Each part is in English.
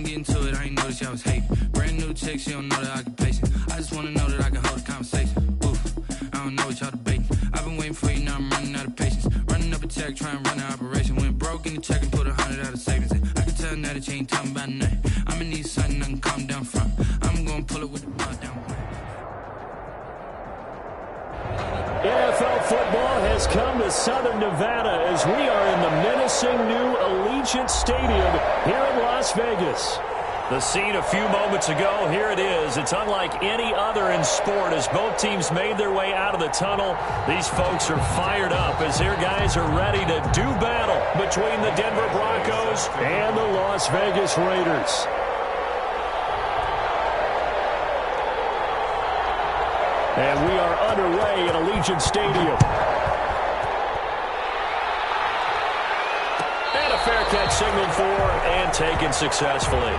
and get into it, I ain't noticed y'all was hating. Brand new chick, she don't know that I can pace it. I just wanna know that I can hold a conversation. Oof, I don't know what y'all debating. I've been waiting for you, now I'm running out of patience. Running up a check, trying to run an operation. Went broke in the check and put 100 out of savings in. I can tell now that you ain't talking about nothing. I'ma need something I can calm down from. I'm gonna pull it with the ball down. NFL football has come to Southern Nevada as we are in the menacing new Allegiant Stadium here in Las Vegas. The scene a few moments ago, here it is. It's unlike any other in sport as both teams made their way out of the tunnel. These folks are fired up as their guys are ready to do battle between the Denver Broncos and the Las Vegas Raiders. And we are underway at Allegiant Stadium. And a fair catch signaled for and taken successfully.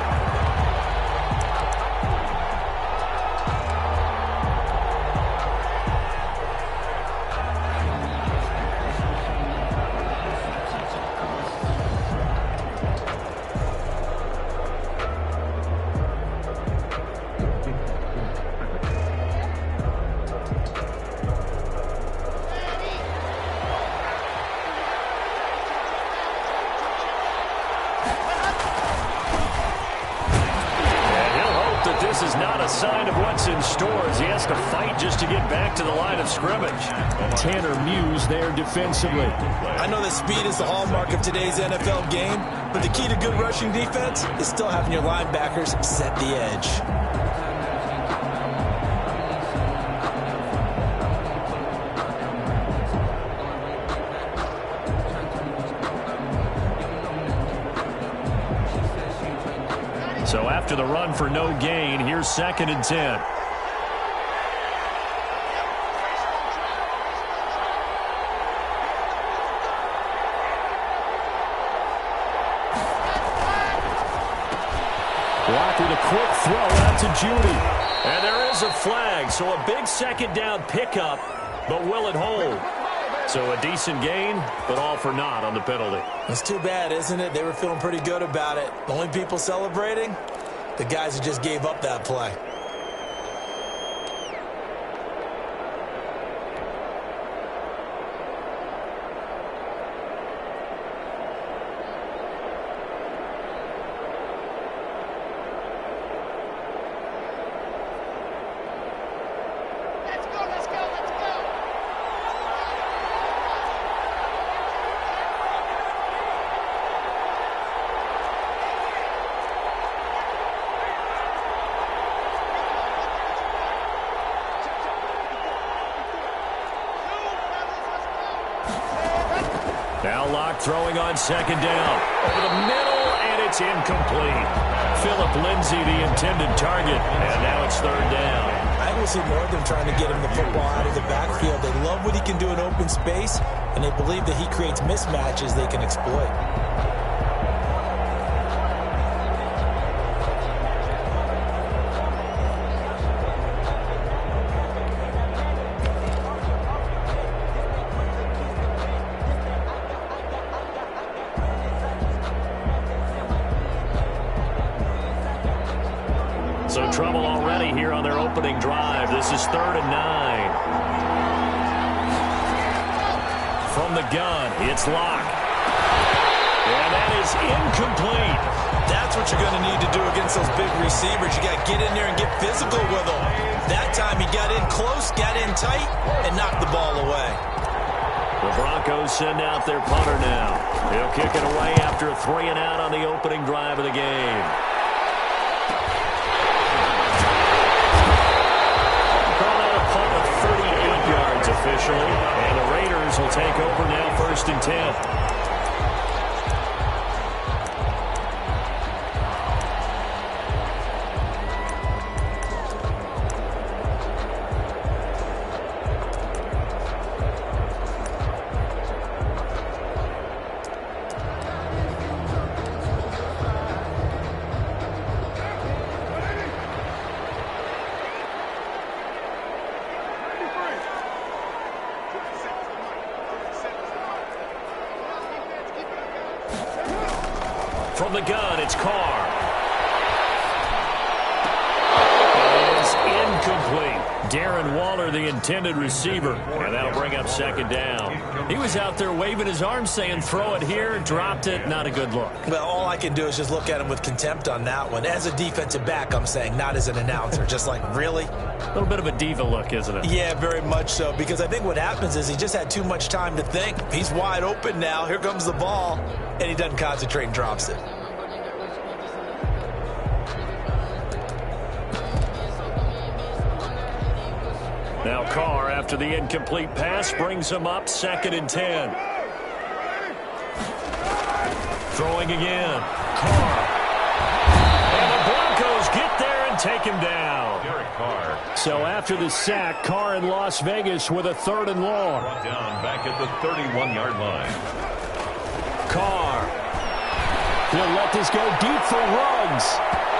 This is not a sign of what's in store as he has to fight just to get back to the line of scrimmage. Tanner Muse there defensively. I know that speed is the hallmark of today's NFL game, but the key to good rushing defense is still having your linebackers set the edge. So after the run for no gain, here's 2nd and 10. Block with a quick throw out to Judy. And there is a flag, so a big 2nd down pickup, but will it hold? So a decent gain, but all for naught on the penalty. That's too bad, isn't it? They were feeling pretty good about it. The only people celebrating, the guys who just gave up that play. Now Locke throwing on 2nd down. Over the middle, and it's incomplete. Phillip Lindsay, the intended target, and now it's 3rd down. I will see more of them trying to get him the football out of the backfield. They love what he can do in open space, and they believe that he creates mismatches they can exploit. So trouble already here on their opening drive. This is 3rd and 9. From the gun, it's Locke. And that is incomplete. That's what you're going to need to do against those big receivers. You got to get in there and get physical with them. That time he got in close, got in tight, and knocked the ball away. The Broncos send out their punter now. He'll kick it away after a 3 and out on the opening drive of the game. Officially, and the Raiders will take over now 1st and 10. From the gun, it's Carr. incomplete. Darren Waller, the intended receiver, and that'll bring up second down. He was out there waving his arms saying, throw it here, dropped it, not a good look. Well, all I can do is just look at him with contempt on that one. As a defensive back, I'm saying, not as an announcer. Just like, really? A little bit of a diva look, isn't it? Yeah, very much so, because I think what happens is he just had too much time to think. He's wide open now. Here comes the ball, and he doesn't concentrate and drops it. Now Carr, after the incomplete pass, brings him up 2nd and 10. Throwing again. Carr. And the Broncos get there and take him down. So after the sack, Carr in Las Vegas with a 3rd and long. Down back at the 31-yard line. Carr. He'll let this go deep for Ruggs.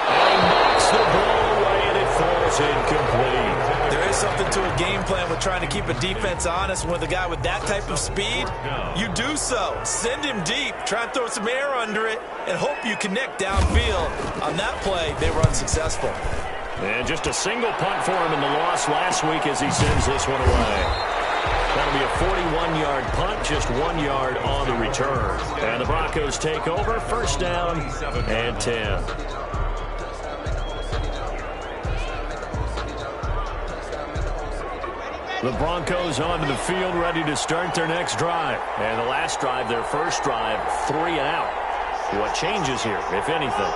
And he knocks the ball away, and it falls incomplete. There is something to a game plan with trying to keep a defense honest. With a guy with that type of speed, you do so. Send him deep, try and throw some air under it, and hope you connect downfield. On that play, they were unsuccessful. And just a single punt for him in the loss last week as he sends this one away. That'll be a 41-yard punt, just 1 yard on the return. And the Broncos take over, 1st down and 10. The Broncos onto the field, ready to start their next drive. And the last drive, their first drive, 3 and out. What changes here, if anything?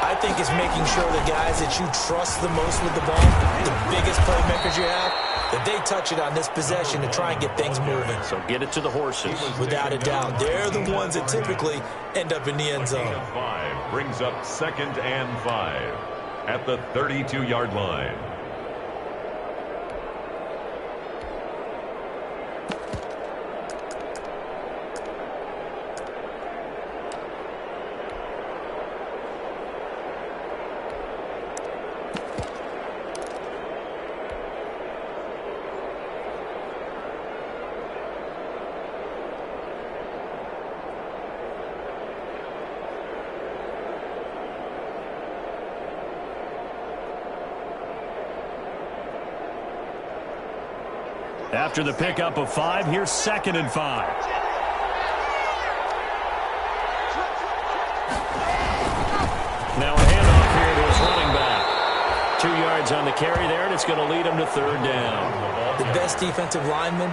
I think it's making sure the guys that you trust the most with the ball, the biggest playmakers you have, that they touch it on this possession to try and get things moving. So get it to the horses. Without a doubt. They're the ones that typically end up in the end zone. 5 brings up 2nd and 5 at the 32-yard line. After the pickup of 5, here's 2nd and 5. Now a handoff here to his running back. 2 yards on the carry there, and it's going to lead him to 3rd down. The best defensive linemen,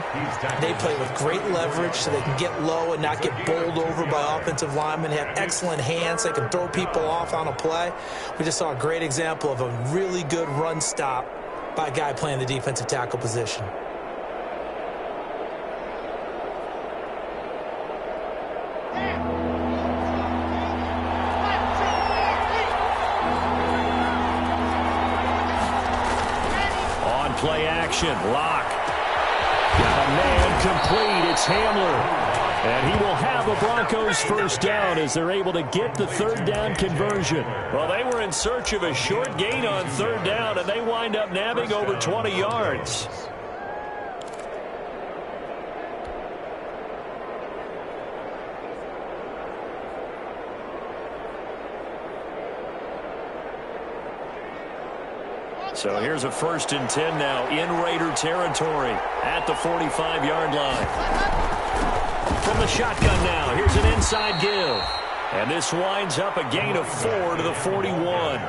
they play with great leverage so they can get low and not get bowled over by offensive linemen. They have excellent hands. They can throw people off on a play. We just saw a great example of a really good run stop by a guy playing the defensive tackle position. Play action. Lock. Got a man complete. It's Hamler. And he will have a Broncos 1st down as they're able to get the 3rd down conversion. Well, they were in search of a short gain on 3rd down, and they wind up nabbing over 20 yards. So here's a 1st and 10 now in Raider territory at the 45-yard line. From the shotgun now, here's an inside give. And this winds up a gain of 4 to the 41.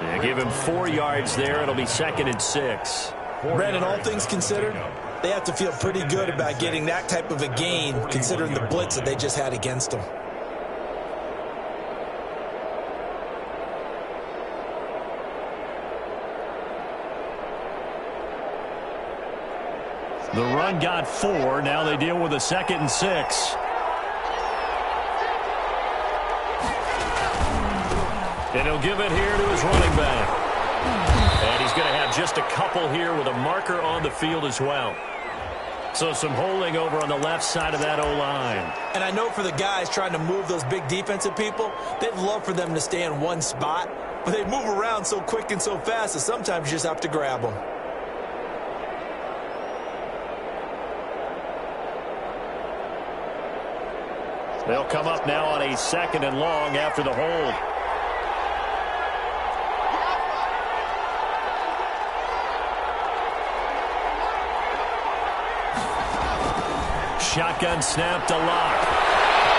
They give him 4 yards there. It'll be 2nd and 6. Brandon, all things considered, they have to feel pretty good about getting that type of a gain considering the blitz that they just had against them. The run got 4. Now they deal with a 2nd and 6. And he'll give it here to his running back. And he's going to have just a couple here with a marker on the field as well. So some holding over on the left side of that O-line. And I know for the guys trying to move those big defensive people, they'd love for them to stay in one spot. But they move around so quick and so fast that sometimes you just have to grab them. They'll come up now on a 2nd and long after the hold. shotgun snap to Locke.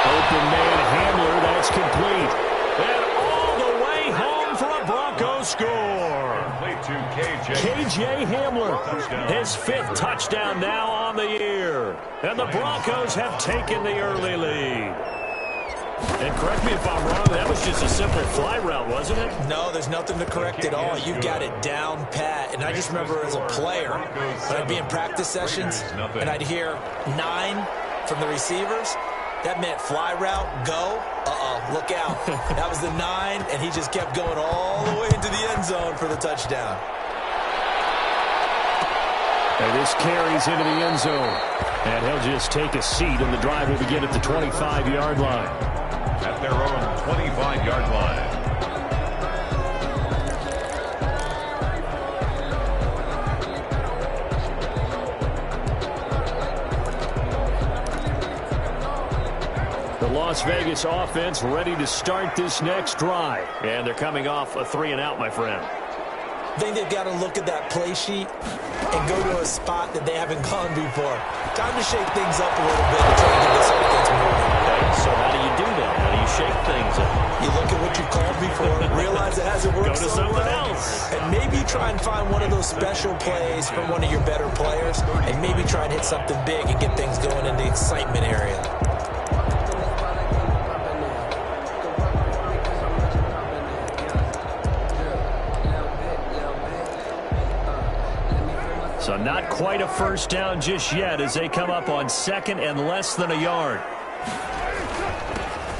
Open man Hamler, that's complete. And all the way home for a Broncos score. KJ Hamler, his 5th touchdown now on the year. And the Broncos have taken the early lead. And correct me if I'm wrong, that was just a simple fly route, wasn't it? No, there's nothing to correct at all. You got it down pat. And I just remember as a player, when I'd be in practice sessions, and I'd hear 9 from the receivers, that meant fly route, go, look out. That was the 9, and he just kept going all the way into the end zone for the touchdown. And this carries into the end zone. And he'll just take a seat, and the drive will begin at the 25-yard line. At their own 25-yard line. The Las Vegas offense ready to start this next drive. And they're coming off a 3-and-out, my friend. I think they've got to look at that play sheet and go to a spot that they haven't gone before. Time to shake things up a little bit and try to get this offense moving. Okay, so how do you do that? How do you shake things up? You look at what you called before, realize it hasn't worked Go to so something well, else. and maybe try and find one of those special plays from one of your better players, and maybe try and hit something big and get things going in the excitement area. So not quite a first down just yet as they come up on 2nd and less than a yard.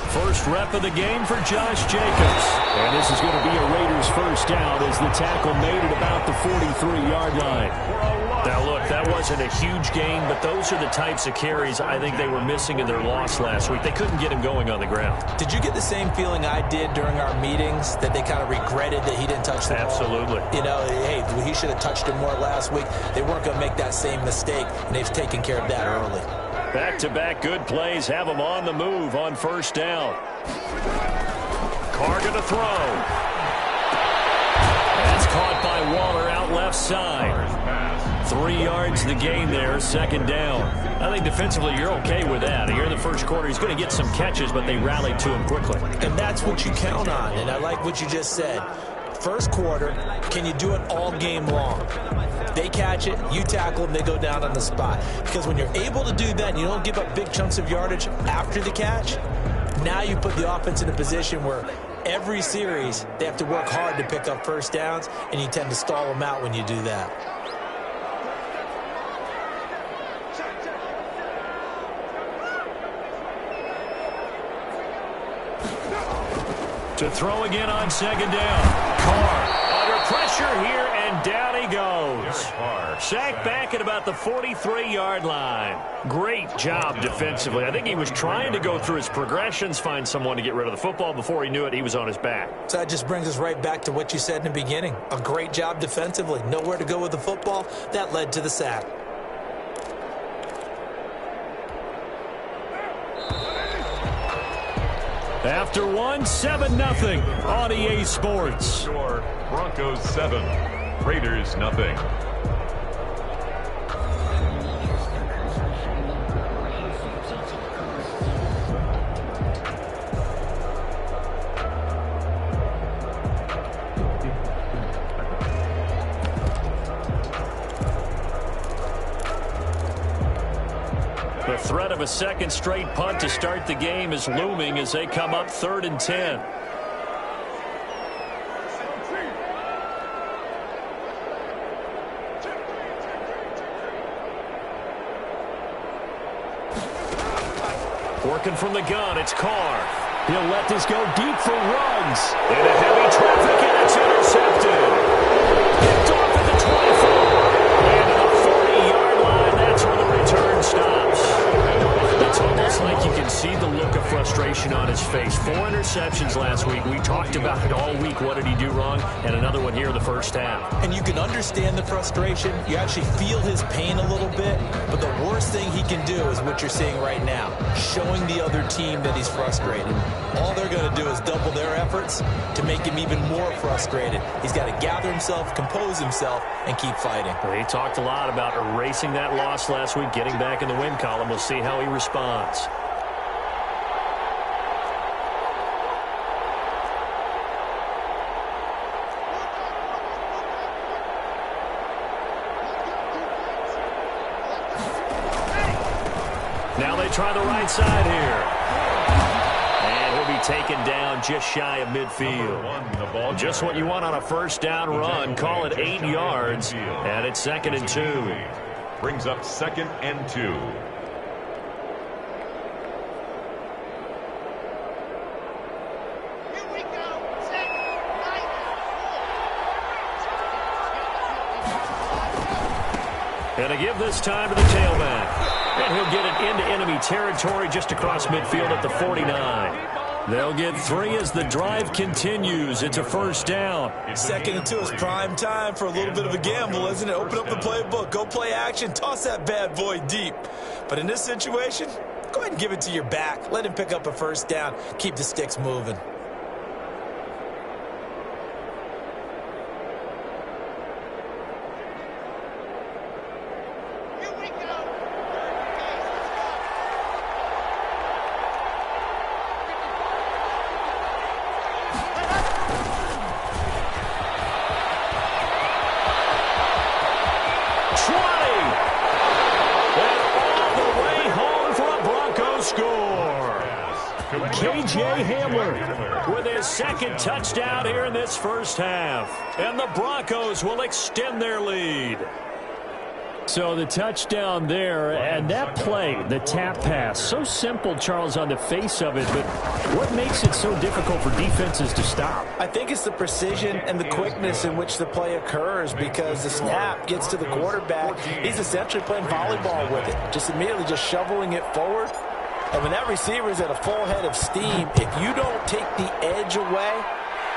First rep of the game for Josh Jacobs. And this is going to be a Raiders first down as the tackle made it about the 43-yard line. Now, look, that wasn't a huge gain, but those are the types of carries I think they were missing in their loss last week. They couldn't get him going on the ground. Did you get the same feeling I did during our meetings, that they kind of regretted that he didn't touch the ball? Absolutely. You know, hey, he should have touched him more last week. They weren't going to make that same mistake, and they've taken care of that early. Back-to-back good plays have them on the move on first down. Carr to throw. That's caught by Waller out left side. 3 yards the gain there, 2nd down. I think defensively you're okay with that. Here in the first quarter, he's going to get some catches, but they rallied to him quickly. And that's what you count on, and I like what you just said. First quarter, can you do it all game long? They catch it, you tackle them, they go down on the spot. Because when you're able to do that and you don't give up big chunks of yardage after the catch, now you put the offense in a position where every series they have to work hard to pick up first downs, and you tend to stall them out when you do that. To throw again on 2nd down. Carr under pressure here, and down he goes. Sacked back at about the 43-yard line. Great job defensively. I think he was trying to go through his progressions, find someone to get rid of the football. Before he knew it, he was on his back. So that just brings us right back to what you said in the beginning. A great job defensively. Nowhere to go with the football. That led to the sack. After one, 7-0 on EA Sports. Score, Broncos 7, Raiders nothing. The threat of a second straight punt to start the game is looming as they come up 3rd and 10. Working from the gun, it's Carr. He'll let this go deep for Ruggs. Into heavy traffic, and it's intercepted. Picked off at the 24. And to the 40-yard line, that's where the return stops. It's almost like you can see the look of frustration on his face. 4 interceptions last week. We talked about it all week. What did he do wrong? And another one here in the first half. And you can understand the frustration. You actually feel his pain a little bit. But the worst thing he can do is what you're seeing right now, showing the other team that he's frustrated. All they're going to do is double their efforts to make him even more frustrated. He's got to gather himself, compose himself, and keep fighting. He talked a lot about erasing that loss last week, getting back in the win column. We'll see how he responds. Now they try the right side here. And he'll be taken down just shy of midfield. Just what you want on a first down run. Call it 8 yards. And it's 2nd and 2. Brings up 2nd and 2. And a give this time to the tailback. And he'll get it into enemy territory just across midfield at the 49. They'll get 3 as the drive continues. It's a first down. 2nd and 2 is prime time for a little bit of a gamble, isn't it? Open up the playbook, go play action, toss that bad boy deep. But in this situation, go ahead and give it to your back. Let him pick up a first down. Keep the sticks moving. Second touchdown here in this first half. And the Broncos will extend their lead. So the touchdown there, and that play, the tap pass, so simple, Charles, on the face of it, but what makes it so difficult for defenses to stop? I think it's the precision and the quickness in which the play occurs, because the snap gets to the quarterback. He's essentially playing volleyball with it, just immediately just shoveling it forward. And when that receiver is at a full head of steam, if you don't take the edge away,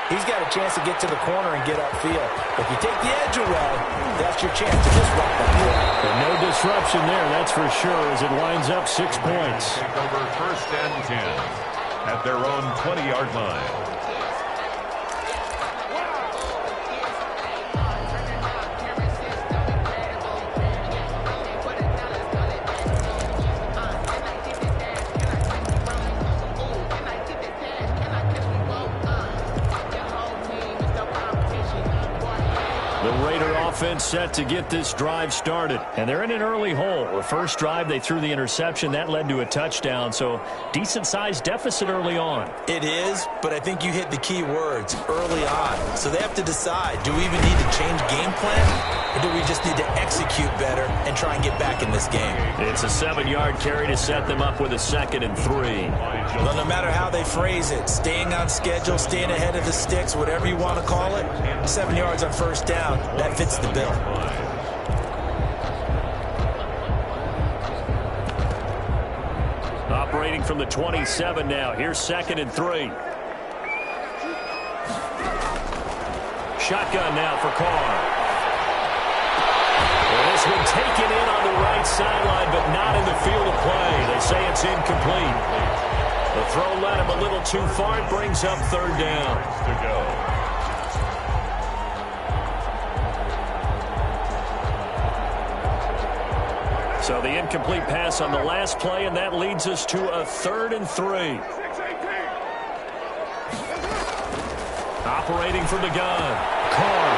he's got a chance to get to the corner and get upfield. If you take the edge away, that's your chance to disrupt that play. And no disruption there, that's for sure, as it lines up 6 points. Take over 1st and 10 at their own 20-yard line. Offense set to get this drive started. And they're in an early hole. The first drive, they threw the interception. That led to a touchdown. So decent-sized deficit early on. It is, but I think you hit the key words, early on. So they have to decide, do we even need to change game plan? Or do we just need to execute better and try and get back in this game? It's a 7-yard carry to set them up with a 2nd and 3. Well, no matter how they phrase it, staying on schedule, staying ahead of the sticks, whatever you want to call it, 7 yards on first down, that fits the bill. Operating from the 27 now. Here's 2nd and 3. Shotgun now for Carr. Well, this one taken in on the right sideline, but not in the field of play. They say it's incomplete. The throw led him a little too far. It brings up 3rd down. To go. So the incomplete pass on the last play, and that leads us to a 3rd and 3. Operating from the gun. Carr.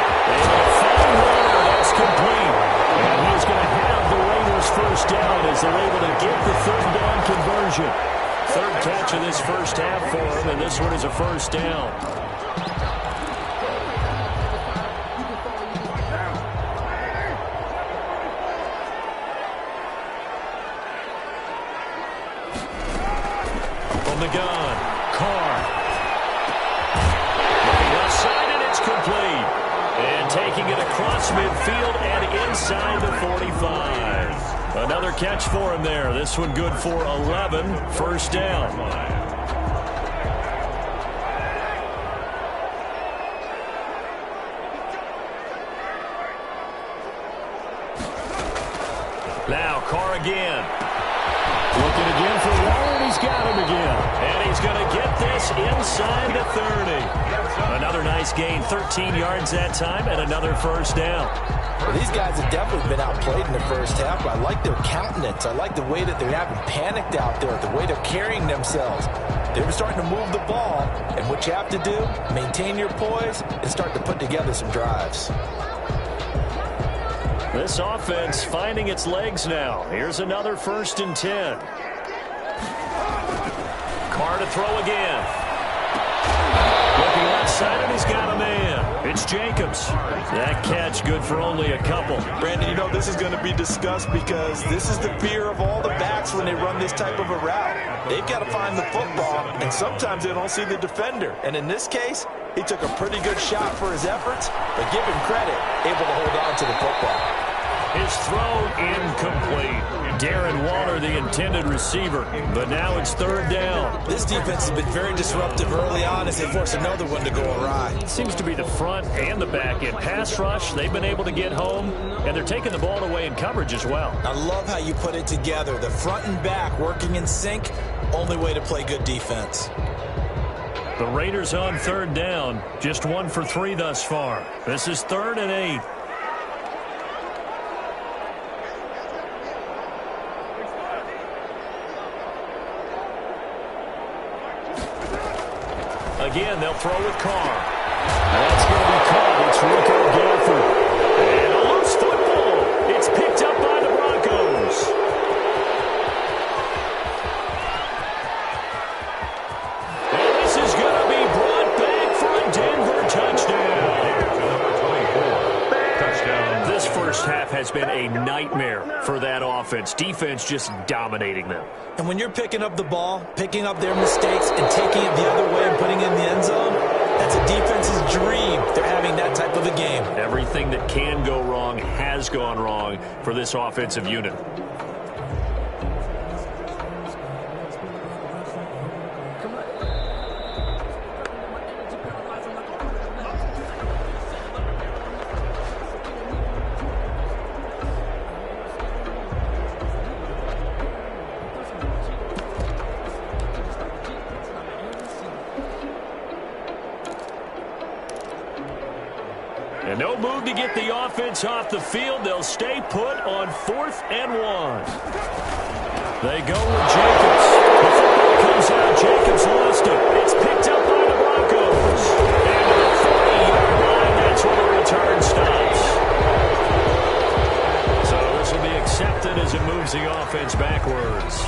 That's complete. And he's going to have the Raiders first down as they're able to get the 3rd down conversion. 3rd catch of this first half for him, and this one is a first down. The gun. Carr. Left side, and it's complete. And taking it across midfield and inside the 45. Another catch for him there. This one good for 11. First down. Now Carr again. Looking again for Waller, and he's got him again. And he's going to get this inside the 30. Another nice gain, 13 yards that time, and another first down. Well, these guys have definitely been outplayed in the first half, but I like their countenance. I like the way that they haven't panicked out there, the way they're carrying themselves. They're starting to move the ball, and what you have to do, maintain your poise and start to put together some drives. This offense finding its legs now. Here's another 1st and 10. Carr to throw again. Looking outside, and he's got a man. It's Jacobs. That catch good for only a couple. Brandon, you know this is going to be discussed because this is the fear of all the backs when they run this type of a route. They've got to find the football, and sometimes they don't see the defender. And in this case, he took a pretty good shot for his efforts, but give him credit, able to hold on to the football. His throw incomplete. Darren Waller, the intended receiver, but now it's 3rd down. This defense has been very disruptive early on as they force another one to go awry. Seems to be the front and the back end. Pass rush, they've been able to get home, and they're taking the ball away in coverage as well. I love how you put it together. The front and back working in sync, only way to play good defense. The Raiders on 3rd down, just 1 for 3 thus far. This is 3rd and 8. Again, they'll throw with Carr. That's going to be caught. It's Rico Gafford. And a loose football. It's picked up by the Broncos. And this is going to be brought back for a Denver touchdown. Touchdown. This first half has been a nightmare for that offense. Defense just dominating them. And when you're picking up the ball, picking up their mistakes, and taking it the other way and putting it in the end zone, that's a defense's dream. They're having that type of a game. Everything that can go wrong has gone wrong for this offensive unit. And no move to get the offense off the field. They'll stay put on 4th and 1. They go with Jacobs. The football comes out. Jacobs lost it. It's picked up by the Broncos. And to the 40-yard line, that's where the return stops. So this will be accepted as it moves the offense backwards.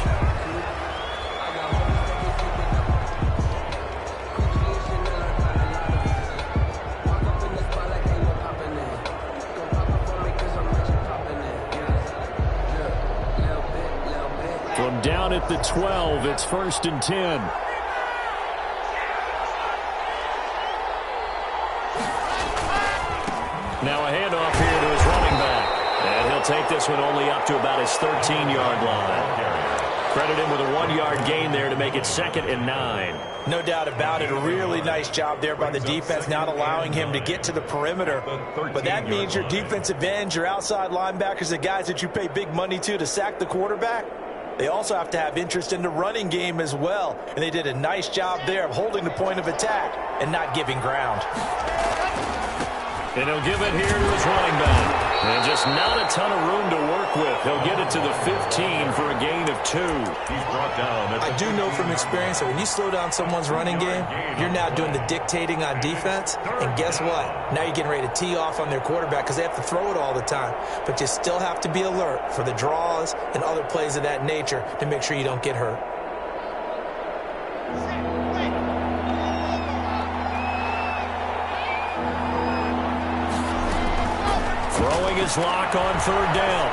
From down at the 12, it's 1st and 10. Now a handoff here to his running back. And he'll take this one only up to about his 13-yard line. Credit him with a 1-yard gain there to make it 2nd and 9. No doubt about it. A really nice job there by the defense, not allowing him to get to the perimeter. But that means your defensive ends, your outside linebackers, the guys that you pay big money to sack the quarterback, they also have to have interest in the running game as well. And they did a nice job there of holding the point of attack and not giving ground. And he'll give it here to his running back. And just not a ton of room to work with. He'll get it to the 15 for a gain of 2. He's brought down. I do know from experience that when you slow down someone's running game, you're now doing the dictating on defense. And guess what? Now you're getting ready to tee off on their quarterback because they have to throw it all the time. But you still have to be alert for the draws and other plays of that nature to make sure you don't get hurt. Throwing his lock on 3rd down.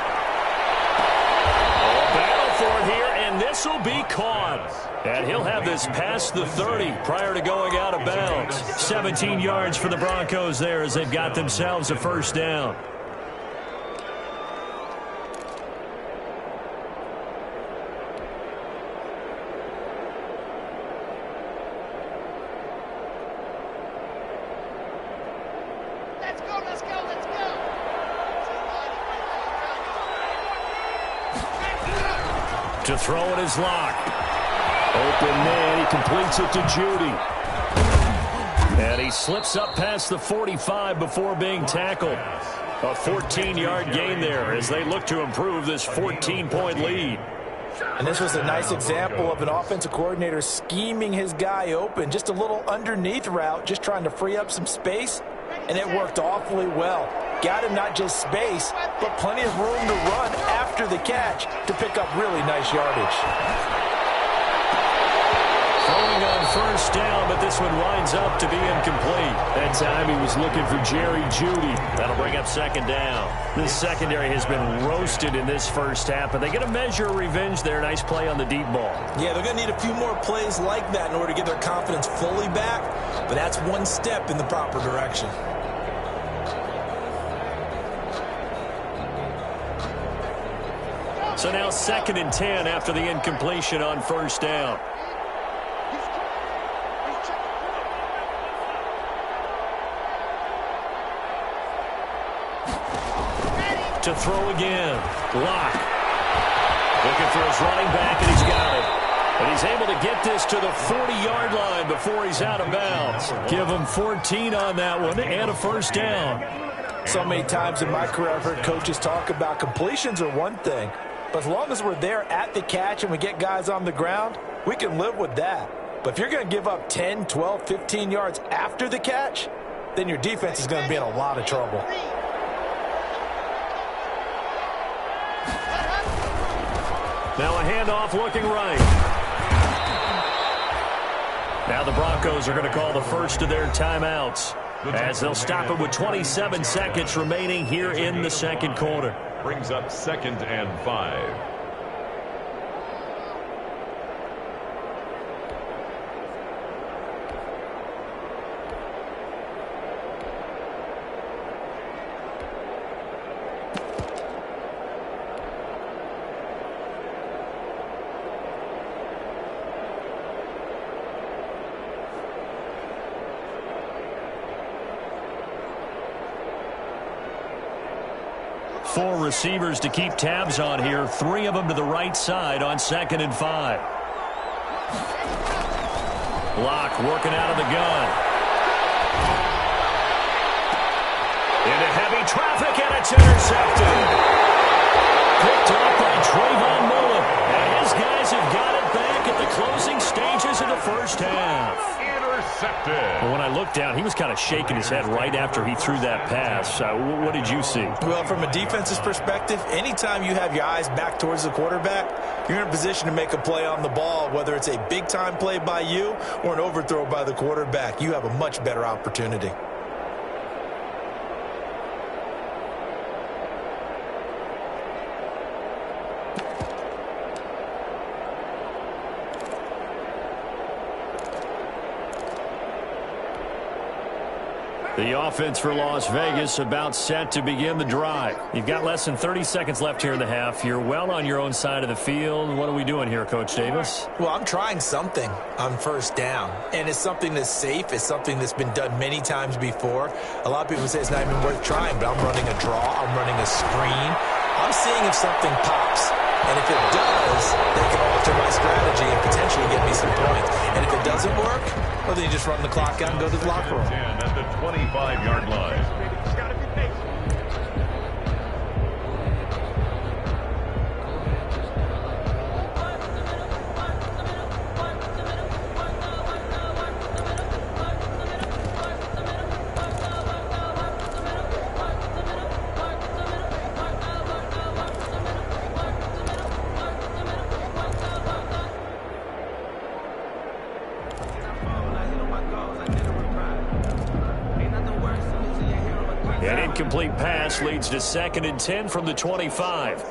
A battle for it here, and this will be caught. And he'll have this past the 30 prior to going out of bounds. 17 yards for the Broncos there as they've got themselves a 1st down. To throw it is Locke. Open man. He completes it to Judy. And he slips up past the 45 before being tackled. A 14-yard gain there as they look to improve this 14-point lead. And this was a nice example of an offensive coordinator scheming his guy open. Just a little underneath route, just trying to free up some space. And it worked awfully well. Got him not just space, but plenty of room to run after the catch to pick up really nice yardage. Throwing on first down, but this one winds up to be incomplete. That time he was looking for Jerry Judy. That'll bring up second down. The secondary has been roasted in this first half, but they get a measure of revenge there. Nice play on the deep ball. Yeah, they're going to need a few more plays like that in order to get their confidence fully back, but that's one step in the proper direction. So now 2nd and 10 after the incompletion on first down. To throw again. Locke. Looking for his running back, and he's got it. And he's able to get this to the 40-yard line before he's out of bounds. Give him 14 on that one and a first down. So many times in my career I've heard coaches talk about completions are one thing, but as long as we're there at the catch and we get guys on the ground, we can live with that. But if you're going to give up 10, 12, 15 yards after the catch, then your defense is going to be in a lot of trouble. Now a handoff looking right. Now the Broncos are going to call the first of their timeouts as they'll stop it with 27 seconds remaining here in the second quarter. Brings up 2nd and 5. Four receivers to keep tabs on here. 3 of them to the right side on 2nd and 5. Locke working out of the gun. Into heavy traffic, and it's intercepted. Picked up by Trayvon Mullen. And his guys have got it back at the closing stages of the first half. Intercepted. When I looked down, he was kind of shaking his head right after he threw that pass. What did you see? Well, from a defense's perspective, anytime you have your eyes back towards the quarterback, you're in a position to make a play on the ball, whether it's a big-time play by you or an overthrow by the quarterback. You have a much better opportunity. The offense for Las Vegas about set to begin the drive. You've got less than 30 seconds left here in the half. You're well on your own side of the field. What are we doing here, Coach Davis? Well, I'm trying something on first down, and it's something that's safe. It's something that's been done many times before. A lot of people say it's not even worth trying, but I'm running a draw. I'm running a screen. I'm seeing if something pops. And if it does, they can alter my strategy and potentially get me some points. And if it doesn't work, well, then you just run the clock out and go to the locker room. 10 at the 25-yard line. An incomplete pass leads to 2nd and 10 from the 25.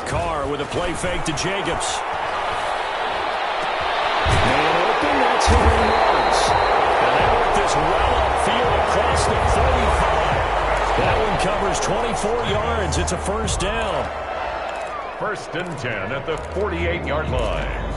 Carr with a play fake to Jacobs. And open, that's who he was. And they work this well upfield across the 45. That one covers 24 yards. It's a first down. 1st and 10 at the 48-yard line.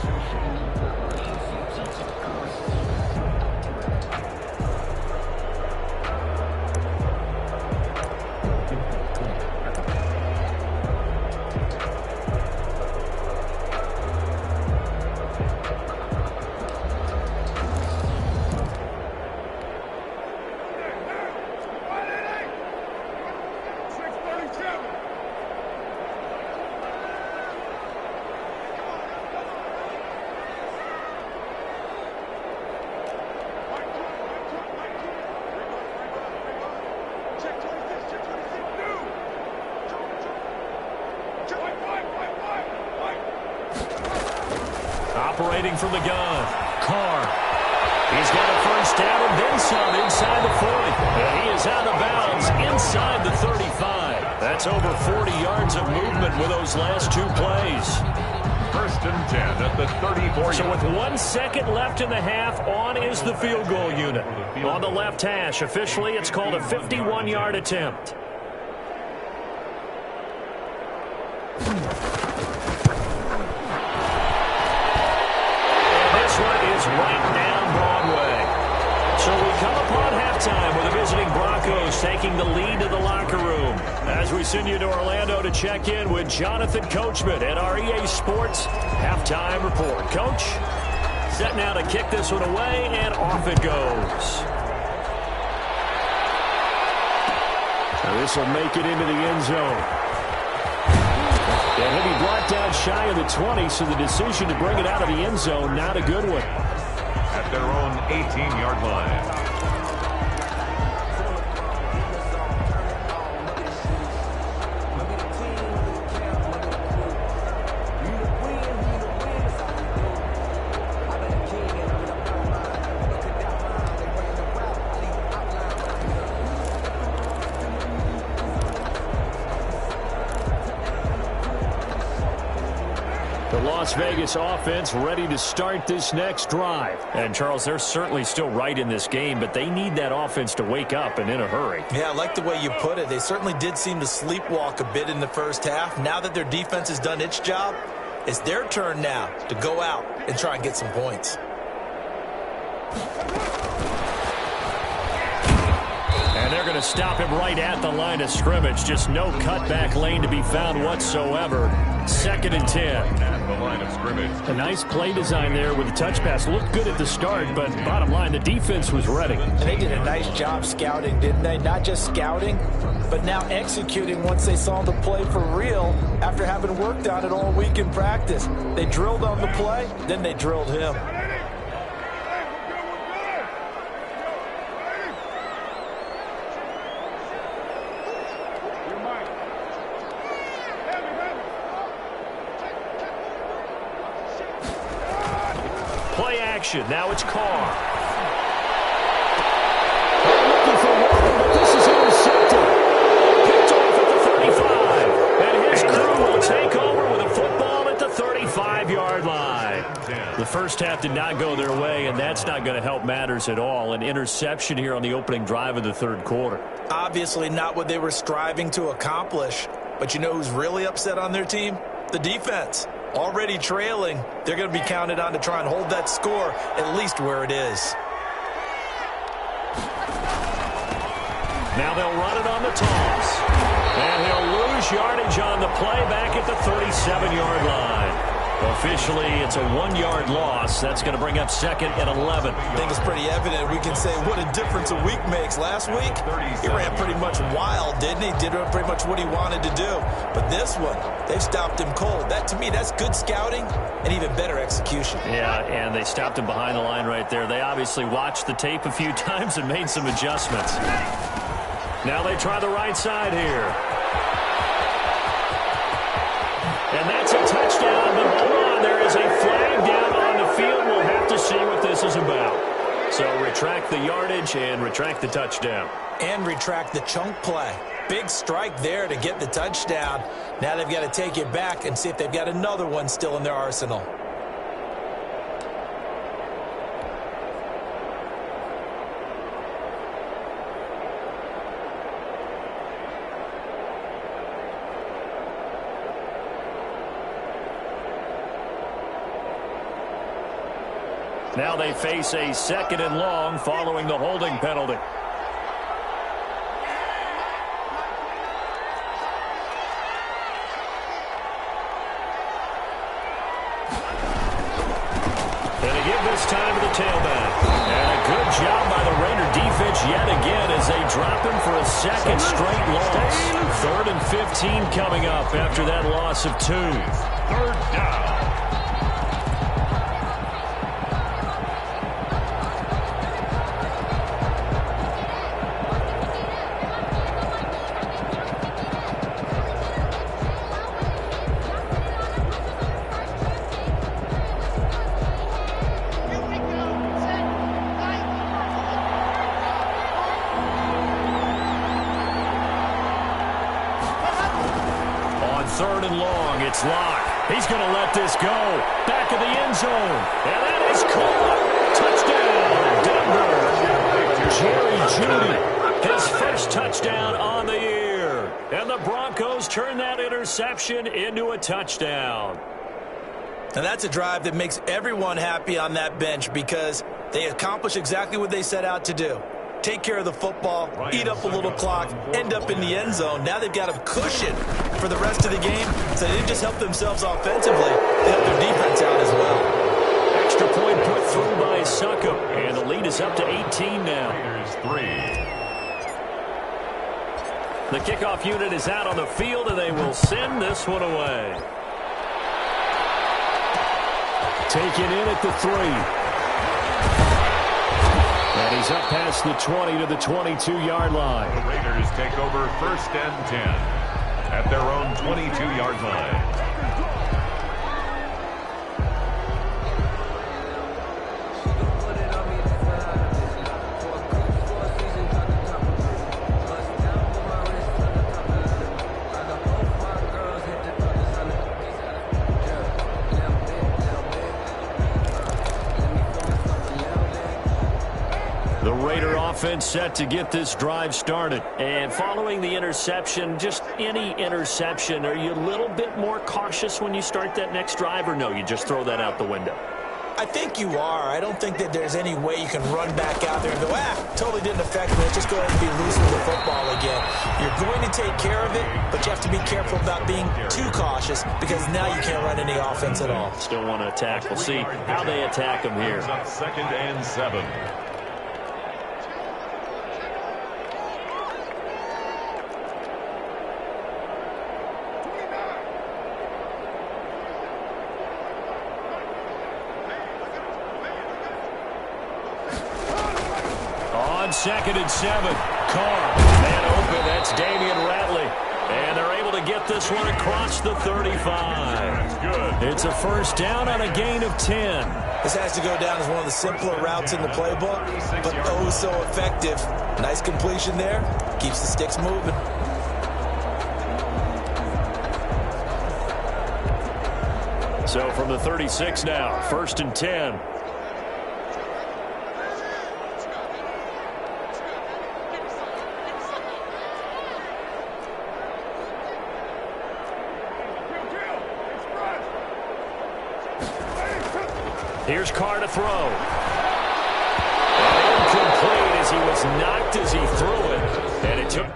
operating from the gun. Carr. He's got a first down and then some inside the 40. And he is out of bounds inside the 35. That's over 40 yards of movement with those last two plays. First and 10 at the 34. So with 1 second left in the half, on is the field goal unit. On the left hash, officially it's called a 51-yard attempt. And this one is right down Broadway. So we come upon halftime with the visiting Broncos taking the lead to the locker room. As we send you to Orlando to check in with Jonathan Coachman at our EA Sports Halftime Report. Coach, set now to kick this one away, and off it goes. So this will make it into the end zone. And he'll be brought down shy of the 20, so the decision to bring it out of the end zone, not a good one. At their own 18-yard line. Las Vegas offense ready to start this next drive. And, Charles, they're certainly still right in this game, but they need that offense to wake up and in a hurry. Yeah, I like the way you put it. They certainly did seem to sleepwalk a bit in the first half. Now that their defense has done its job, it's their turn now to go out and try and get some points. And they're going to stop him right at the line of scrimmage. Just no cutback lane to be found whatsoever. 2nd and 10. At the line of scrimmage. A nice play design there with the touch pass. Looked good at the start, but bottom line, the defense was ready. And they did a nice job scouting, didn't they? Not just scouting, but now executing once they saw the play for real after having worked on it all week in practice. They drilled on the play, then they drilled him. Play action. Now it's Carr. Looking for one, but this is intercepted. Picked off at the 35. And his crew will take over with a football at the 35-yard line. The first half did not go their way, and that's not going to help matters at all. An interception here on the opening drive of the third quarter. Obviously not what they were striving to accomplish. But you know who's really upset on their team? The defense. Already trailing, they're going to be counted on to try and hold that score at least where it is. Now they'll run it on the toss. And he'll lose yardage on the play back at the 37-yard line. Officially, it's a 1-yard loss. That's going to bring up 2nd and 11. I think it's pretty evident. We can say what a difference a week makes. Last week, he ran pretty much wild, didn't he? Did pretty much what he wanted to do. But this one, they've stopped him cold. That, to me, that's good scouting and even better execution. Yeah, and they stopped him behind the line right there. They obviously watched the tape a few times and made some adjustments. Now they try the right side here. And that's a touchdown, but hold on, there is a flag down on the field. We'll have to see what this is about. So retract the yardage and retract the touchdown. And retract the chunk play. Big strike there to get the touchdown. Now they've got to take it back and see if they've got another one still in their arsenal. Now they face a 2nd and long following the holding penalty. And a give this time to the tailback. And a good job by the Raider defense yet again as they drop him for a 2nd straight loss. 3rd and 15 coming up after that loss of 2. 3rd down. 3rd and long. It's locked. He's going to let this go. Back of the end zone. And that is caught. Touchdown, Denver. Jerry Jeudy, his first touchdown on the year. And the Broncos turn that interception into a touchdown. And that's a drive that makes everyone happy on that bench because they accomplish exactly what they set out to do. Take care of the football, eat up a little clock, end up in the end zone. Now they've got a cushion for the rest of the game, so they didn't just help themselves offensively, they helped their defense out as well. Extra point put through by Succop, and the lead is up to 18 now. Here's 3. The kickoff unit is out on the field, and they will send this one away. Taken in at the 3. And he's up past the 20 to the 22-yard line. The Raiders take over 1st and 10 at their own 22-yard line. Offense set to get this drive started. And following the interception, just any interception, are you a little bit more cautious when you start that next drive, or no, you just throw that out the window? I think you are. I don't think that there's any way you can run back out there and go, totally didn't affect me. Let's just go ahead and be loose with the football again. You're going to take care of it, but you have to be careful about being too cautious because now you can't run any offense at all. Still want to attack. We'll see how they attack them here. 2nd and 7. On 2nd and 7, Carr, man open, that's Damian Ratley. And they're able to get this one across the 35. Good. It's a first down on a gain of 10. This has to go down as one of the simpler routes in the playbook, but oh so effective. Nice completion there. Keeps the sticks moving. So from the 36 now, 1st and 10. Here's Carr to throw. And incomplete as he was knocked as he threw it. And it took...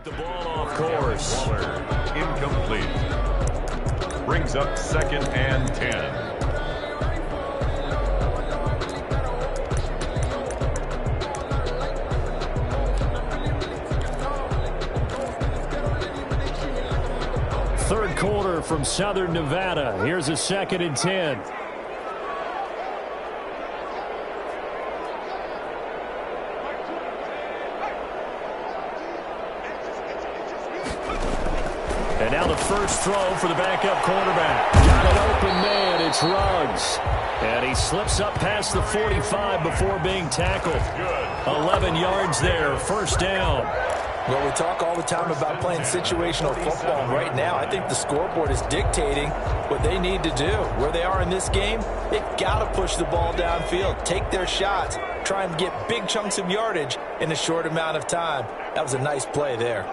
the ball off course. Incomplete. Brings up 2nd and 10. Third quarter from Southern Nevada. Here's a 2nd and 10. And now the first throw for the backup quarterback. Got an open man. It's Ruggs. And he slips up past the 45 before being tackled. 11 yards there. First down. Well, we talk all the time about playing situational football. Right now, I think the scoreboard is dictating what they need to do. Where they are in this game, they've got to push the ball downfield, take their shots, try and get big chunks of yardage in a short amount of time. That was a nice play there.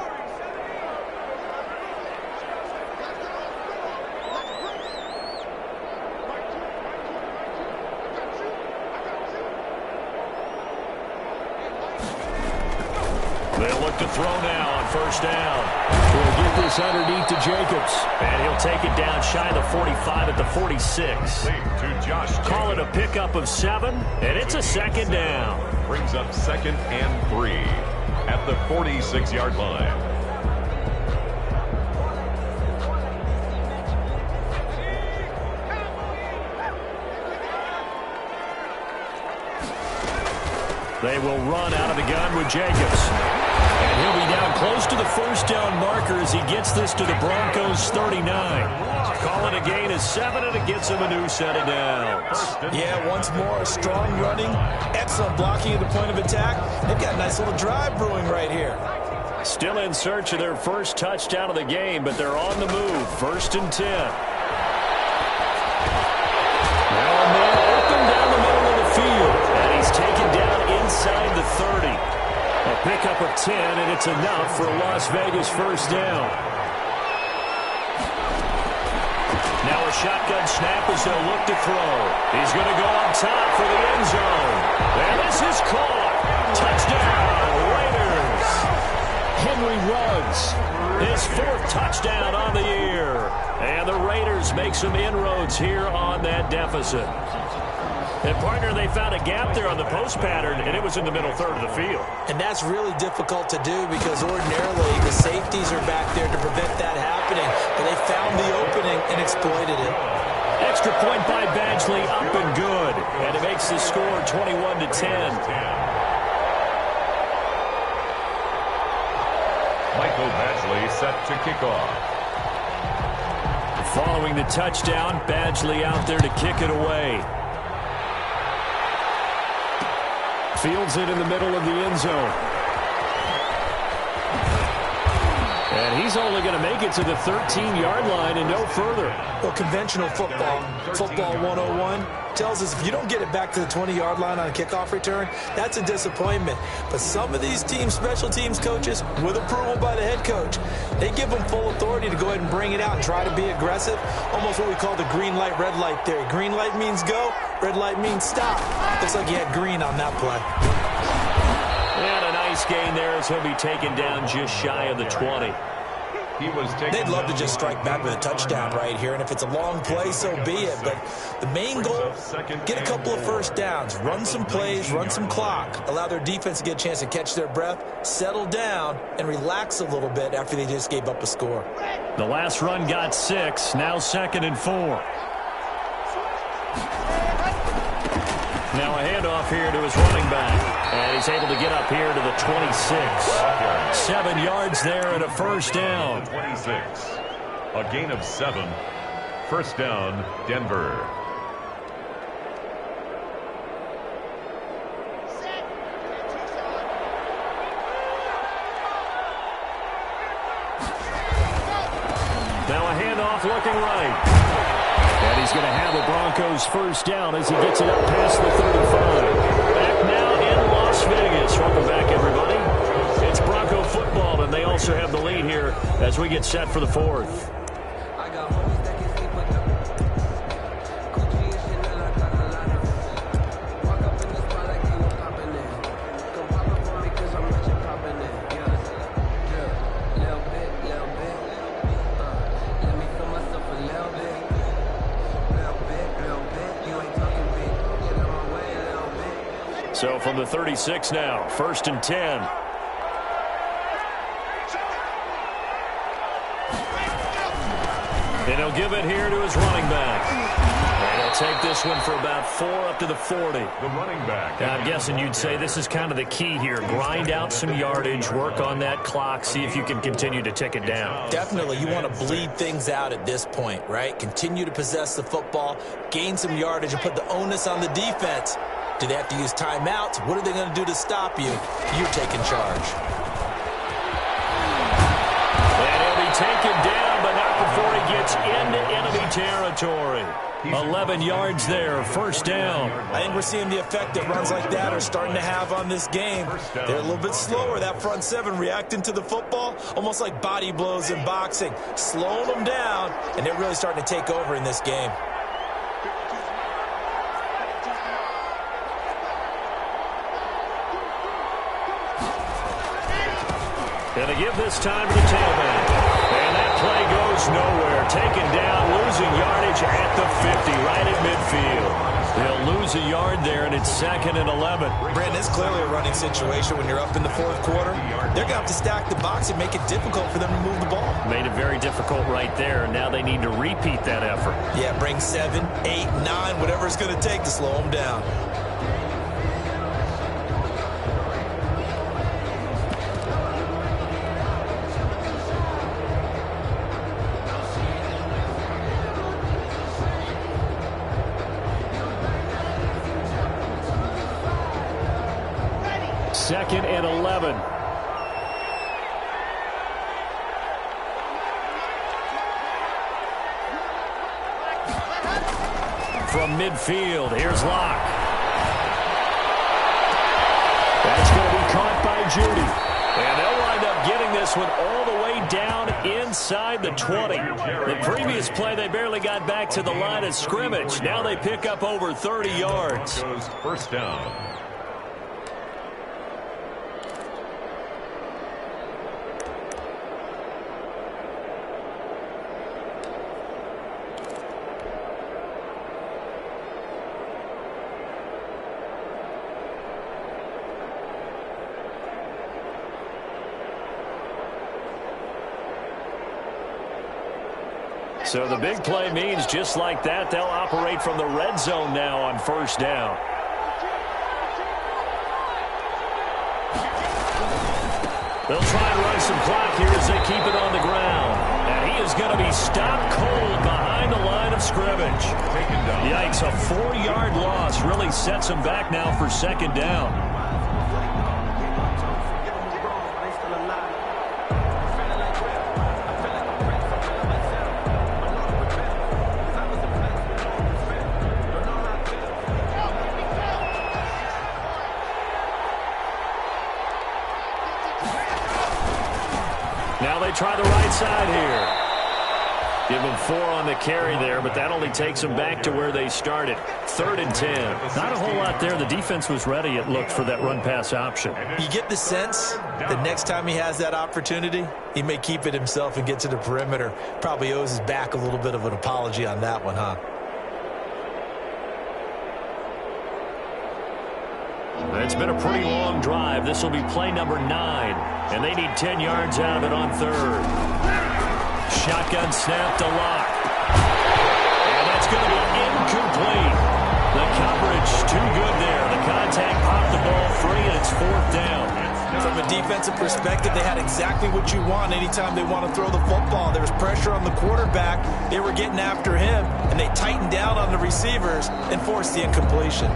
They'll look to throw now on first down. He'll get this underneath to Jacobs. And he'll take it down shy of the 45 at the 46. Call it a pickup of 7, and it's a second down. Brings up 2nd and 3 at the 46-yard line. They will run out of the gun with Jacobs. And he'll be down close to the first down marker as he gets this to the Broncos' 39. Call it a gain of 7, and it gets him a new set of downs. Yeah, once more, strong running, excellent blocking at the point of attack. They've got a nice little drive brewing right here. Still in search of their first touchdown of the game, but they're on the move. 1st and 10. Now a man open down the middle of the field, and he's taken down inside the 30. A pickup of 10, and it's enough for a Las Vegas first down. Now a shotgun snap as they'll look to throw. He's going to go up top for the end zone. And this is caught. Touchdown, Raiders. Henry Ruggs, his 4th touchdown on the year. And the Raiders make some inroads here on that deficit. And, partner, they found a gap there on the post pattern, and it was in the middle third of the field. And that's really difficult to do because ordinarily the safeties are back there to prevent that happening. But they found the opening and exploited it. Extra point by Badgley, up and good. And it makes the score 21-10. Michael Badgley set to kick off. Following the touchdown, Badgley out there to kick it away. Fields it in the middle of the end zone. And he's only going to make it to the 13-yard line and no further. Well, conventional football 101, tells us if you don't get it back to the 20-yard line on a kickoff return, that's a disappointment. But some of these teams, special teams coaches, with approval by the head coach, they give them full authority to go ahead and bring it out and try to be aggressive. Almost what we call the green light, red light theory. Green light means go, red light means stop. Looks like you had green on that play. And a nice gain there as he'll be taken down just shy of the 20. They'd love to just strike back with a touchdown right here, and if it's a long play, so be it. But the main goal, get a couple of first downs, run some plays, run some clock, allow their defense to get a chance to catch their breath, settle down, and relax a little bit after they just gave up a score. The last run got 6, now 2nd and 4. Now a handoff here to his running back. And he's able to get up here to the 26. 7 yards there and a first down. 26. A gain of 7. First down, Denver. Now a handoff looking right. And he's going to have the Broncos first down as he gets it up past the 35. Back now in Las Vegas. Welcome back, everybody. It's Bronco football, and they also have the lead here as we get set for the 4th. So from the 36 now, 1st and 10. And he'll give it here to his running back. And he'll take this one for about 4 up to the 40. The running back. And I'm guessing you'd say this is kind of the key here. Grind out some yardage, work on that clock, see if you can continue to tick it down. Definitely, you want to bleed things out at this point, right? Continue to possess the football, gain some yardage, and put the onus on the defense. Do they have to use timeouts? What are they going to do to stop you? You're taking charge. And he'll be taken down, but not before he gets into enemy territory. 11 yards there, first down. I think we're seeing the effect that runs like that are starting to have on this game. They're a little bit slower, that front 7 reacting to the football, almost like body blows in boxing, slowing them down, and they're really starting to take over in this game. And they give this time to the tailback. And that play goes nowhere. Taken down, losing yardage at the 50, right at midfield. They'll lose a yard there, and it's 2nd and 11. Brandon, it's clearly a running situation when you're up in the 4th quarter. They're going to have to stack the box and make it difficult for them to move the ball. Made it very difficult right there, and now they need to repeat that effort. Yeah, bring 7, 8, 9, whatever it's going to take to slow them down. Second and 11. From midfield, here's Locke. That's going to be caught by Judy. And they'll wind up getting this one all the way down inside the 20. The previous play, they barely got back to the line of scrimmage. Now they pick up over 30 yards. Goes first down. So the big play means just like that, they'll operate from the red zone now on first down. They'll try and run some clock here as they keep it on the ground. And he is going to be stopped cold behind the line of scrimmage. Yikes, a 4-yard loss really sets him back now for 2nd down. Now they try the right side here. Give them 4 on the carry there, but that only takes them back to where they started. 3rd and 10. Not a whole lot there. The defense was ready, it looked, for that run-pass option. You get the sense that next time he has that opportunity, he may keep it himself and get to the perimeter. Probably owes his back a little bit of an apology on that one, huh? It's been a pretty long drive. This will be play number 9, and they need 10 yards out of it on 3rd. Shotgun snap to Locke. And that's going to be incomplete. The coverage too good there. The contact popped the ball free, and it's 4th down. From a defensive perspective, they had exactly what you want anytime they want to throw the football. There was pressure on the quarterback. They were getting after him, and they tightened down on the receivers and forced the incompletion.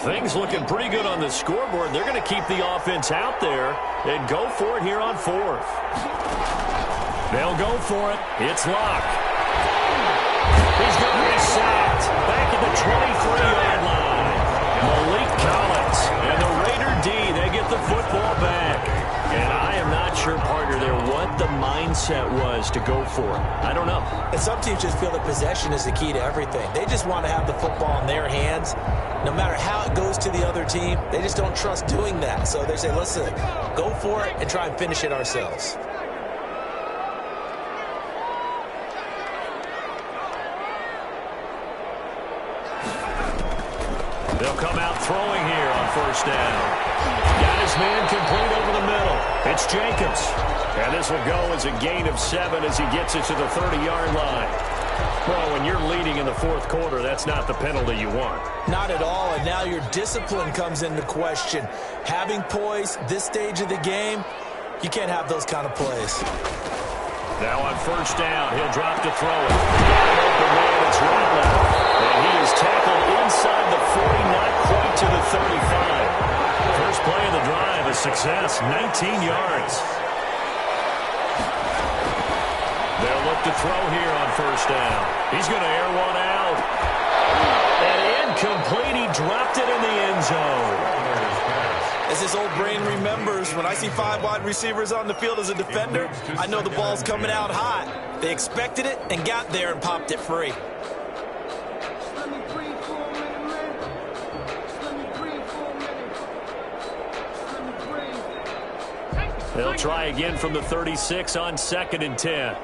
Things looking pretty good on the scoreboard. They're going to keep the offense out there and go for it here on 4th. They'll go for it. It's Locke. He's going to be sacked back at the 23-yard line. Malik Collins and the Raider D, they get the football back. And I am not sure, partner, there what the mindset was to go for it. I don't know. And some teams just feel that possession is the key to everything. They just want to have the football in their hands. No matter how it goes to the other team, they just don't trust doing that. So they say, listen, go for it and try and finish it ourselves. They'll come out throwing here on first down. Got his man complete over the middle. It's Jacobs. And this will go as a gain of 7 as he gets it to the 30-yard line. Well, when you're leading in the 4th quarter, that's not the penalty you want. Not at all, and now your discipline comes into question. Having poise this stage of the game, you can't have those kind of plays. Now on first down, he'll drop to throw it. Open man, it's Rattler. And he is tackled inside the 40, not quite to the 35. First play of the drive, a success, 19 yards. They'll look to throw here on first down. He's going to air one out. And incomplete. He dropped it in the end zone. As his old brain remembers, when I see 5 wide receivers on the field as a defender, I know the ball's coming out hot. They expected it and got there and popped it free. They'll try again from the 36 on 2nd and 10.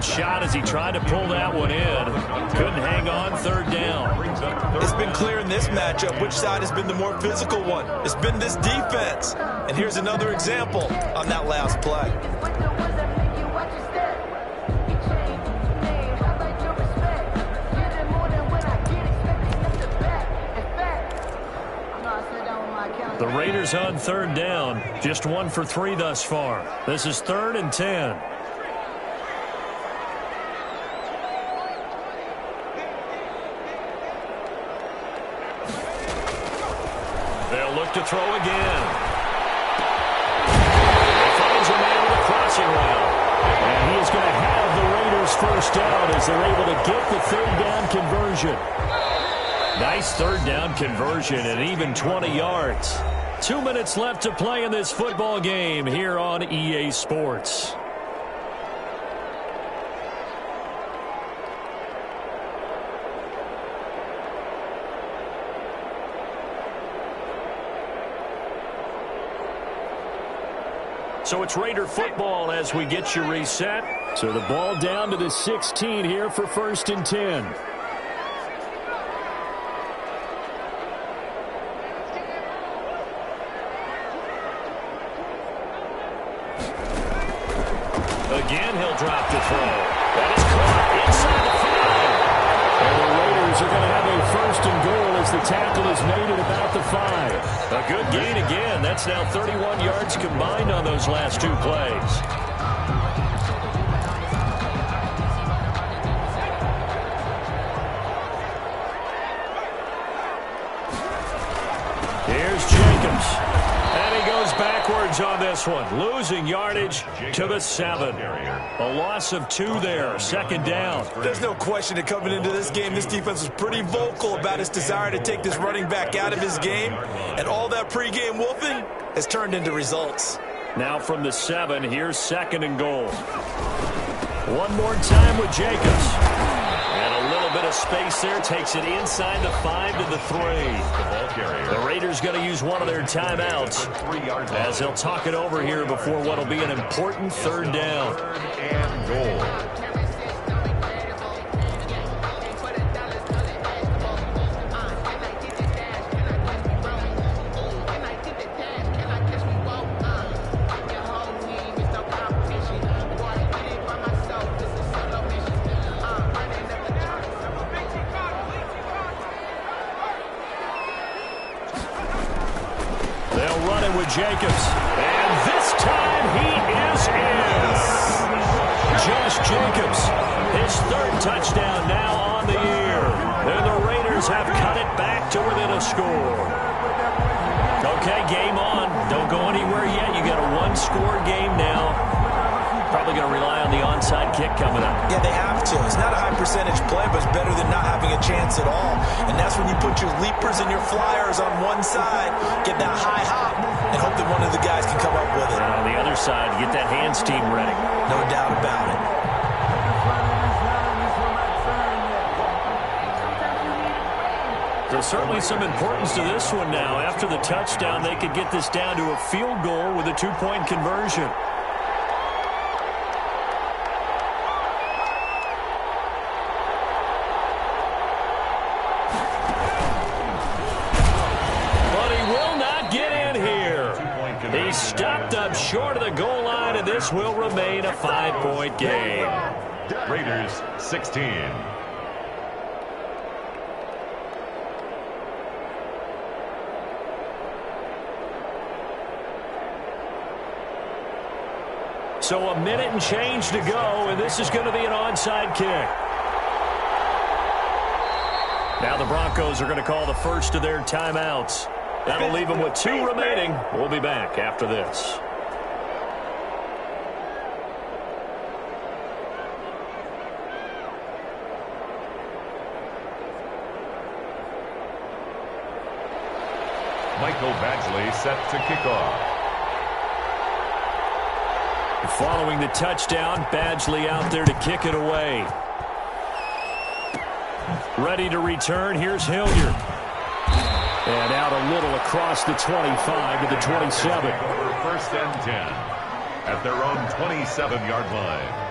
Shot as he tried to pull that one in. Couldn't hang on 3rd down. It's been clear in this matchup which side has been the more physical one. It's been this defense. And here's another example on that last play. The Raiders on 3rd down. Just 1 for 3 thus far. This is 3rd and 10. To throw again. He finds a man with a crossing route. And he is going to have the Raiders first down as they're able to get the 3rd down conversion. Nice 3rd down conversion and even 20 yards. 2 minutes left to play in this football game here on EA Sports. So it's Raider football as we get you reset. So the ball down to the 16 here for 1st and 10. Again, he'll drop the throw. That is caught inside the 5. And the Raiders are going to have a 1st and goal as the tackle is made at about the 5. A good gain again. That's now 31 yards combined on those last 2 plays. Here's Jacobs. And he goes backwards on this one. Losing yardage to the 7. A loss of 2 there. 2nd down. There's no question that coming into this game, this defense was pretty vocal about its desire to take this running back out of his game. And all that pregame wolfing has turned into results. Now from the 7, here's 2nd and goal. One more time with Jacobs. And a little bit of space there. Takes it inside the 5 to the 3. The Raiders going to use one of their timeouts as they'll talk it over here before what will be an important 3rd down. 3rd and goal. Jacobs, and this time he is in. Josh Jacobs, his 3rd touchdown now on the year. And the Raiders have cut it back to within a score. Okay, game on. Don't go anywhere yet. You got a 1-score game now. Probably going to rely on the onside kick coming up. Yeah, they have to. It's not a high percentage play, but it's better than not having a chance at all. And that's when you put your leapers and your flyers on one side, get that high hop, and hope that one of the guys can come up with it. And on the other side, get that hands team ready. No doubt about it. There's certainly some importance to this one now. After the touchdown, they could get this down to a field goal with a 2-point conversion. He's stopped up short of the goal line, and this will remain a 5-point game. Raiders 16. So a minute and change to go, and this is going to be an onside kick. Now the Broncos are going to call the first of their timeouts. That'll leave them with 2 remaining. We'll be back after this. Michael Badgley set to kick off. Following the touchdown, Badgley out there to kick it away. Ready to return, here's Hilliard. And out a little across the 25 to the 27. First and 10 at their own 27-yard line.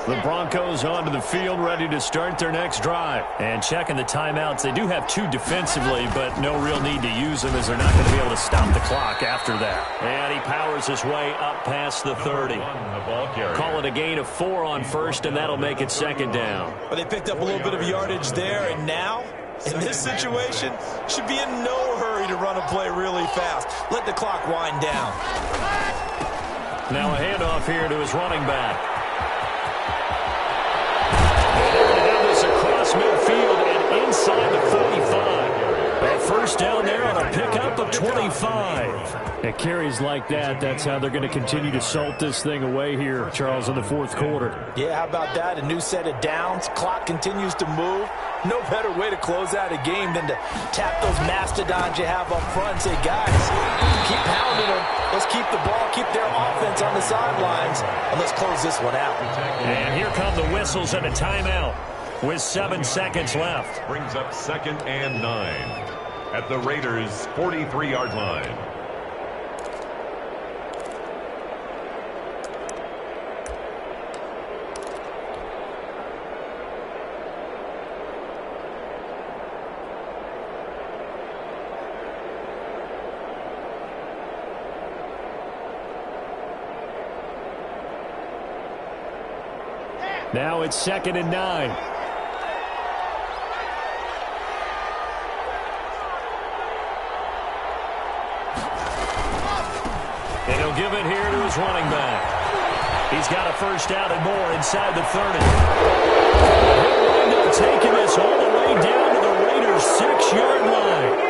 The Broncos onto the field, ready to start their next drive. And checking the timeouts, they do have 2 defensively, but no real need to use them as they're not going to be able to stop the clock after that. And he powers his way up past the 30. Call it a gain of 4 on first, and that'll make it second down. But they picked up a little bit of yardage there, and now, in this situation, should be in no hurry to run a play really fast. Let the clock wind down. Now a handoff here to his running back. Across midfield and inside the 45. A first down there on a pickup of 25. At carries like that, that's how they're going to continue to salt this thing away here, Charles, in the fourth quarter. Yeah, how about that? A new set of downs. Clock continues to move. No better way to close out a game than to tap those mastodons you have up front and say, guys, keep pounding them. Let's keep the ball, keep their offense on the sidelines, and let's close this one out. And here come the whistles and a timeout with 7 seconds left. Brings up second and 9 at the Raiders' 43-yard line. Now it's second and 9. And he'll give it here to his running back. He's got a first down and more inside the 30. He'll wind up taking this all the way down to the Raiders' 6-yard line.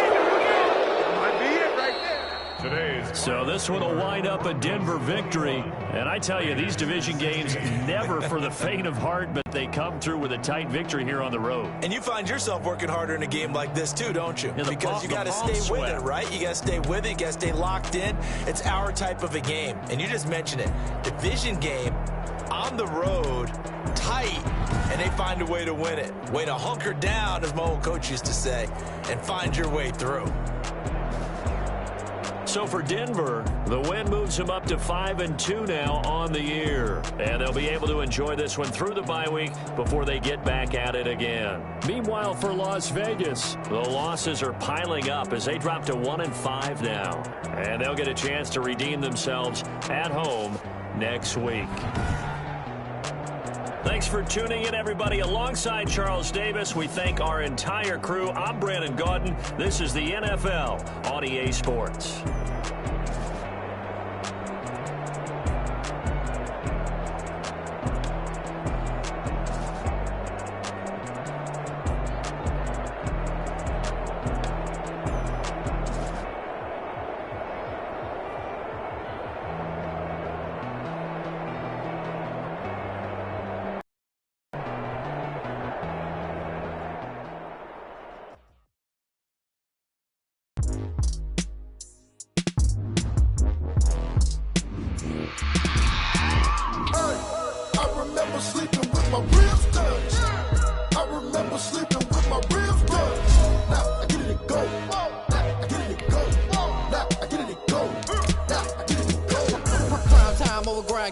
So this one will wind up a Denver victory. And I tell you, these division games never for the faint of heart, but they come through with a tight victory here on the road. And you find yourself working harder in a game like this too, don't you? Because you got to stay with it, right? You got to stay with it. You got to stay locked in. It's our type of a game. And you just mentioned it. Division game, on the road, tight, and they find a way to win it. Way to hunker down, as my old coach used to say, and find your way through. So for Denver, the win moves them up to 5-2 now on the year. And they'll be able to enjoy this one through the bye week before they get back at it again. Meanwhile, for Las Vegas, the losses are piling up as they drop to 1-5 now. And they'll get a chance to redeem themselves at home next week. Thanks for tuning in, everybody. Alongside Charles Davis, we thank our entire crew. I'm Brandon Gaudin. This is the NFL on EA Sports.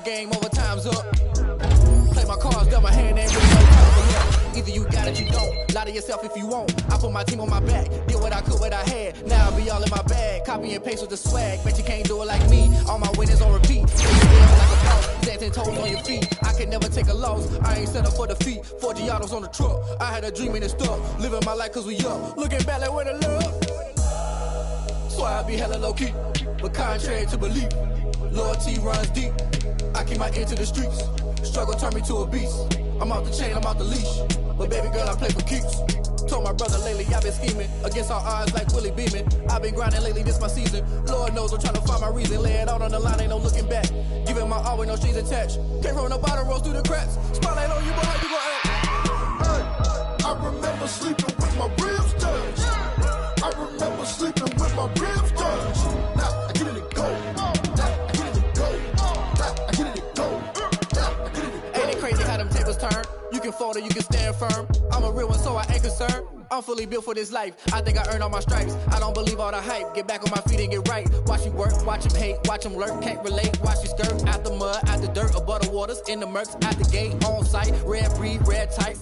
Game over, time's up. Play my cards, dealt my hand, ain't really no time for help. Either you got it, you don't. Lie to yourself if you won't. I put my team on my back, did what I could, what I had. Now I be all in my bag, copy and paste with the swag. Bet you can't do it like me. All my winners on repeat. So you feel like a boss, dancing toes on your feet. I can never take a loss. I ain't set up for defeat. 4 Giottos on the truck. I had a dream and it stuck. Living my life cause we up. Looking back like where the love. Swear I be hella low-key, but contrary to belief, loyalty runs deep. I keep my ear to the streets. Struggle turned me to a beast. I'm off the chain, I'm off the leash. But baby girl, I play for keeps. Told my brother lately I've been scheming against all odds like Willie Beeman. I've been grinding lately, this my season. Lord knows I'm trying to find my reason. Lay it out on the line, ain't no looking back. Giving my all with no strings attached. Came from the bottom, rose through the cracks. Spotlight on you, but how you gon' act? Hey, I remember sleeping with my ribs touched. I remember sleeping with my ribs touched. Now I get it and go. Now I get it and go. Now I get it and go. Now I get it and go. Ain't it crazy how them tables turn? You can fold or you can stand firm. I'm a real one, so I ain't concerned. I'm fully built for this life. I think I earned all my stripes. I don't believe all the hype. Get back on my feet and get right. Watch you work, watch him hate, watch him lurk. Can't relate, watch you skirt. Out the mud, out the dirt, above the waters, in the murks, out the gate, on site. Red breed, red type.